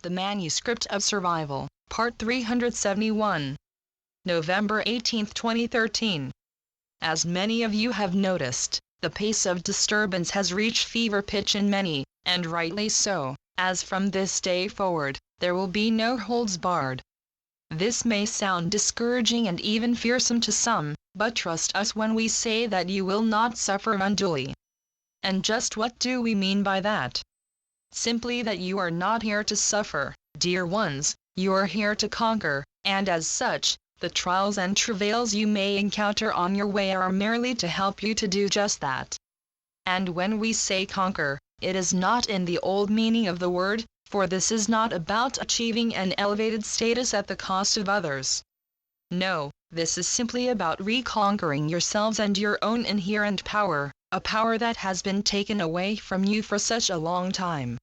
The Manuscript of Survival, Part 371. November 18, 2013. As many of you have noticed, the pace of disturbance has reached fever pitch in many, and rightly so, as from this day forward, there will be no holds barred. This may sound discouraging and even fearsome to some, but trust us when we say that you will not suffer unduly. And just what do we mean by that? Simply that you are not here to suffer, dear ones, you are here to conquer, and as such, the trials and travails you may encounter on your way are merely to help you to do just that. And when we say conquer, it is not in the old meaning of the word, for this is not about achieving an elevated status at the cost of others. No, this is simply about reconquering yourselves and your own inherent power, a power that has been taken away from you for such a long time.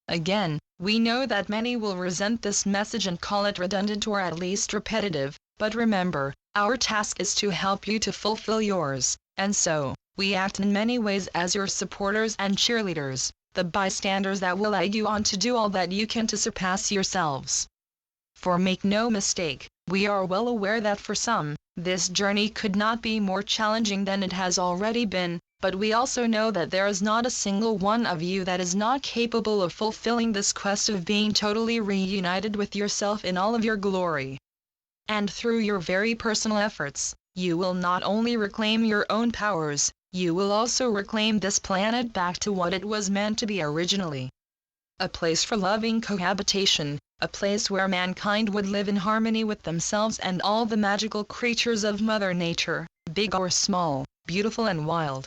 Again, we know that many will resent this message and call it redundant or at least repetitive, but remember, our task is to help you to fulfill yours, and so, we act in many ways as your supporters and cheerleaders, the bystanders that will egg you on to do all that you can to surpass yourselves. For make no mistake, we are well aware that for some, this journey could not be more challenging than it has already been, but we also know that there is not a single one of you that is not capable of fulfilling this quest of being totally reunited with yourself in all of your glory. And through your very personal efforts, you will not only reclaim your own powers, you will also reclaim this planet back to what it was meant to be originally. A place for loving cohabitation, a place where mankind would live in harmony with themselves and all the magical creatures of Mother Nature, big or small, beautiful and wild.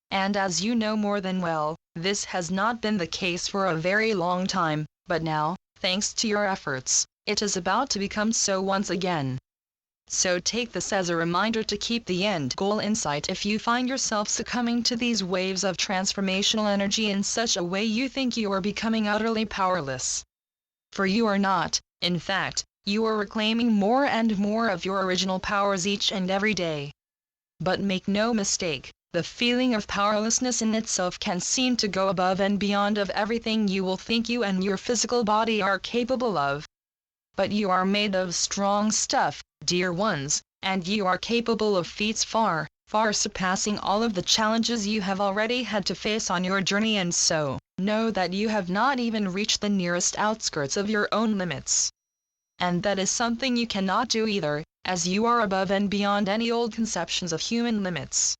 And as you know more than well, this has not been the case for a very long time, but now, thanks to your efforts, it is about to become so once again. So take this as a reminder to keep the end goal in sight if you find yourself succumbing to these waves of transformational energy in such a way you think you are becoming utterly powerless. For you are not, in fact, you are reclaiming more and more of your original powers each and every day. But make no mistake, the feeling of powerlessness in itself can seem to go above and beyond of everything you will think you and your physical body are capable of. But you are made of strong stuff, dear ones, and you are capable of feats far, far surpassing all of the challenges you have already had to face on your journey, and so, know that you have not even reached the nearest outskirts of your own limits. And that is something you cannot do either, as you are above and beyond any old conceptions of human limits.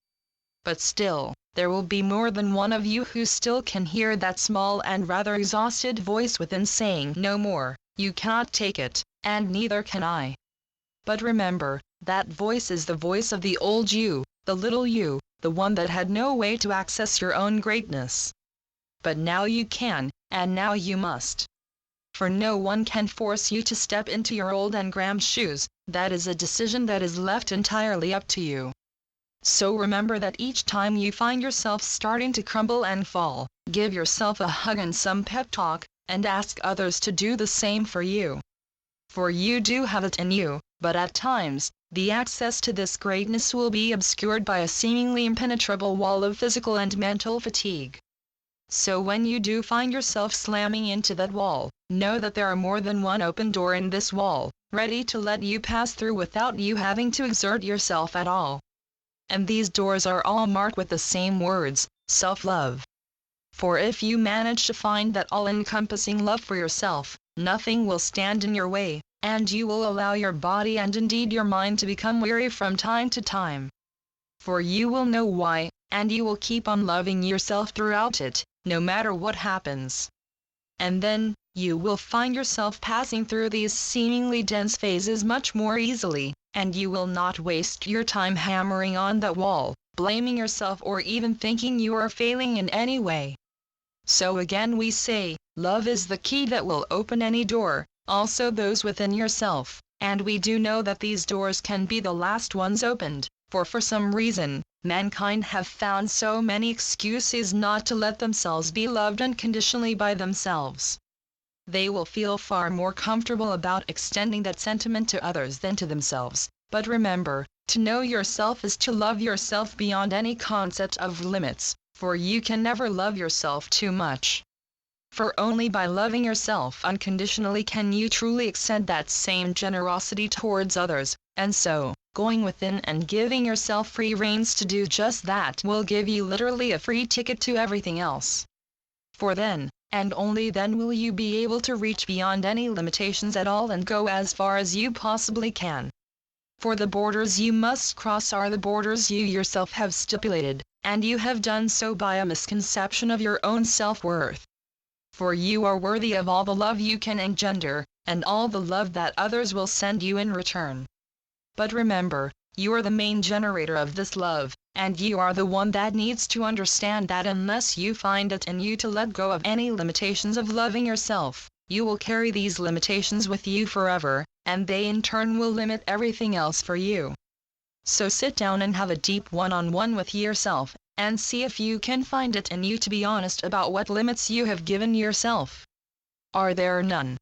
But still, there will be more than one of you who still can hear that small and rather exhausted voice within saying, "No more, you cannot take it, and neither can I." But remember, that voice is the voice of the old you, the little you, the one that had no way to access your own greatness. But now you can, and now you must. For no one can force you to step into your old and cramped shoes, that is a decision that is left entirely up to you. So remember that each time you find yourself starting to crumble and fall, give yourself a hug and some pep talk, and ask others to do the same for you. For you do have it in you, but at times, the access to this greatness will be obscured by a seemingly impenetrable wall of physical and mental fatigue. So when you do find yourself slamming into that wall, know that there are more than one open door in this wall, ready to let you pass through without you having to exert yourself at all. And these doors are all marked with the same words, self-love. For if you manage to find that all-encompassing love for yourself, nothing will stand in your way, and you will allow your body and indeed your mind to become weary from time to time. For you will know why, and you will keep on loving yourself throughout it, no matter what happens. And then, you will find yourself passing through these seemingly dense phases much more easily, and you will not waste your time hammering on that wall, blaming yourself or even thinking you are failing in any way. So again we say, love is the key that will open any door, also those within yourself, and we do know that these doors can be the last ones opened, for some reason, mankind have found so many excuses not to let themselves be loved unconditionally by themselves. They will feel far more comfortable about extending that sentiment to others than to themselves, but remember, to know yourself is to love yourself beyond any concept of limits, for you can never love yourself too much. For only by loving yourself unconditionally can you truly extend that same generosity towards others, and so, going within and giving yourself free reins to do just that will give you literally a free ticket to everything else. For then, and only then will you be able to reach beyond any limitations at all and go as far as you possibly can. For the borders you must cross are the borders you yourself have stipulated, and you have done so by a misconception of your own self-worth. For you are worthy of all the love you can engender, and all the love that others will send you in return. But remember, you are the main generator of this love, and you are the one that needs to understand that unless you find it in you to let go of any limitations of loving yourself, you will carry these limitations with you forever, and they in turn will limit everything else for you. So sit down and have a deep one-on-one with yourself, and see if you can find it in you to be honest about what limits you have given yourself. Are there none?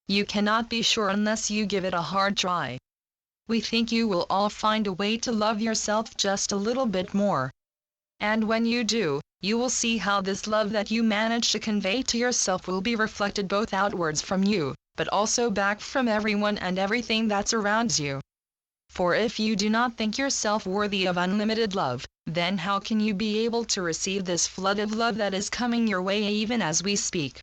You cannot be sure unless you give it a hard try. We think you will all find a way to love yourself just a little bit more. And when you do, you will see how this love that you manage to convey to yourself will be reflected both outwards from you, but also back from everyone and everything that surrounds you. For if you do not think yourself worthy of unlimited love, then how can you be able to receive this flood of love that is coming your way even as we speak?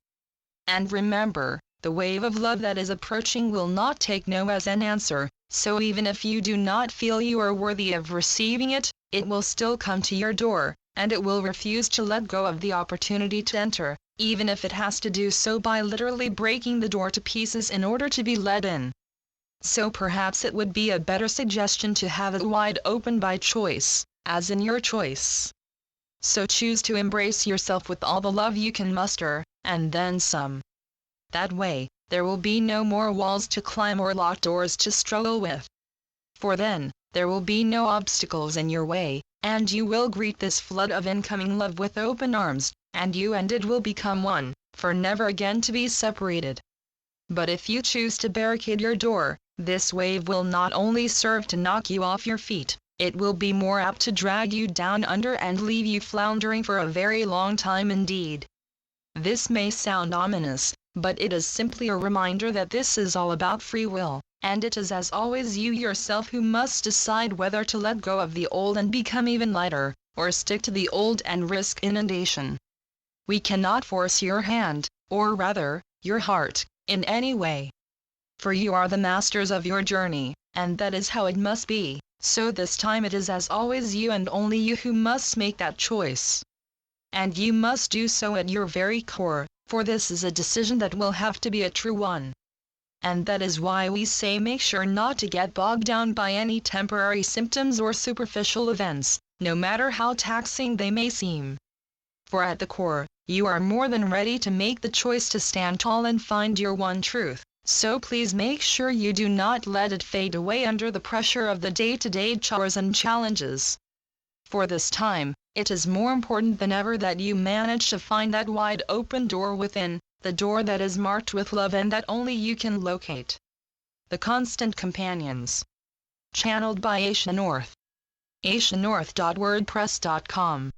And remember, the wave of love that is approaching will not take no as an answer, so even if you do not feel you are worthy of receiving it, it will still come to your door, and it will refuse to let go of the opportunity to enter, even if it has to do so by literally breaking the door to pieces in order to be let in. So perhaps it would be a better suggestion to have it wide open by choice, as in your choice. So choose to embrace yourself with all the love you can muster, and then some. That way, there will be no more walls to climb or locked doors to struggle with. For then, there will be no obstacles in your way, and you will greet this flood of incoming love with open arms, and you and it will become one, for never again to be separated. But if you choose to barricade your door, this wave will not only serve to knock you off your feet, it will be more apt to drag you down under and leave you floundering for a very long time indeed. This may sound ominous, but it is simply a reminder that this is all about free will, and it is as always you yourself who must decide whether to let go of the old and become even lighter, or stick to the old and risk inundation. We cannot force your hand, or rather, your heart, in any way. For you are the masters of your journey, and that is how it must be, so this time it is as always you and only you who must make that choice. And you must do so at your very core, for this is a decision that will have to be a true one. And that is why we say make sure not to get bogged down by any temporary symptoms or superficial events, no matter how taxing they may seem. For at the core, you are more than ready to make the choice to stand tall and find your one truth, so please make sure you do not let it fade away under the pressure of the day-to-day chores and challenges. For this time, it is more important than ever that you manage to find that wide open door within, the door that is marked with love and that only you can locate. The Constant Companions. Channeled by Asia North. asianorth.wordpress.com